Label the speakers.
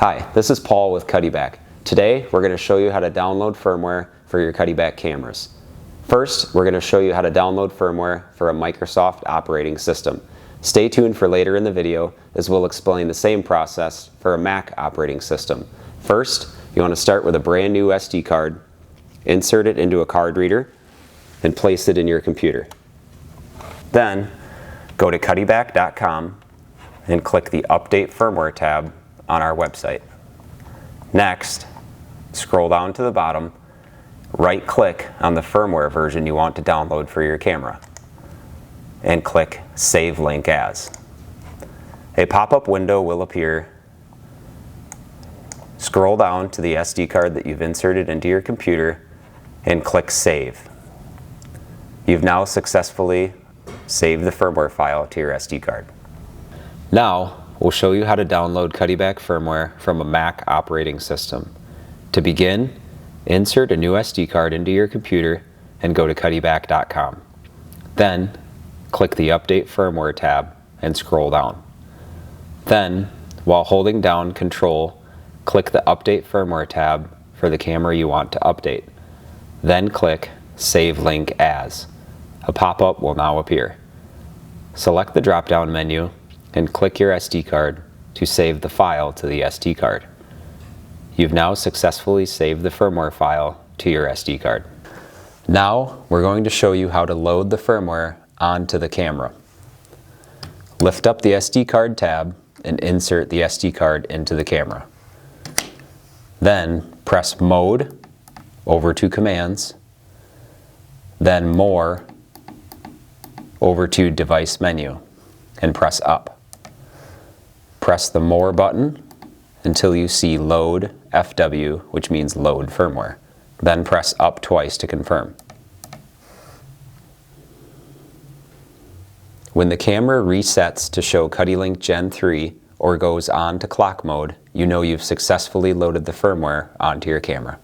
Speaker 1: Hi, this is Paul with Cuddeback. Today we're going to show you how to download firmware for your Cuddeback cameras. First, we're going to show you how to download firmware for a Microsoft operating system. Stay tuned for later in the video as we'll explain the same process for a Mac operating system. First, you want to start with a brand new SD card, insert it into a card reader, and place it in your computer. Then, go to Cuddeback.com and click the Update Firmware tab on our website. Next, scroll down to the bottom, right-click on the firmware version you want to download for your camera, and click Save Link As. A pop-up window will appear. Scroll down to the SD card that you've inserted into your computer and click Save. You've now successfully saved the firmware file to your SD card. Now, we'll show you how to download Cuddeback firmware from a Mac operating system. To begin, insert a new SD card into your computer and go to Cuddeback.com. Then, click the Update Firmware tab and scroll down. Then, while holding down Control, click the Update Firmware tab for the camera you want to update. Then click Save Link As. A pop-up will now appear. Select the drop-down menu and click your SD card to save the file to the SD card. You've now successfully saved the firmware file to your SD card. Now we're going to show you how to load the firmware onto the camera. Lift up the SD card tab and insert the SD card into the camera. Then press Mode over to Commands, then More over to Device Menu, and press Up. Press the More button until you see Load FW, which means Load Firmware. Then press Up twice to confirm. When the camera resets to show CuddeLink Gen 3 or goes on to clock mode, you know you've successfully loaded the firmware onto your camera.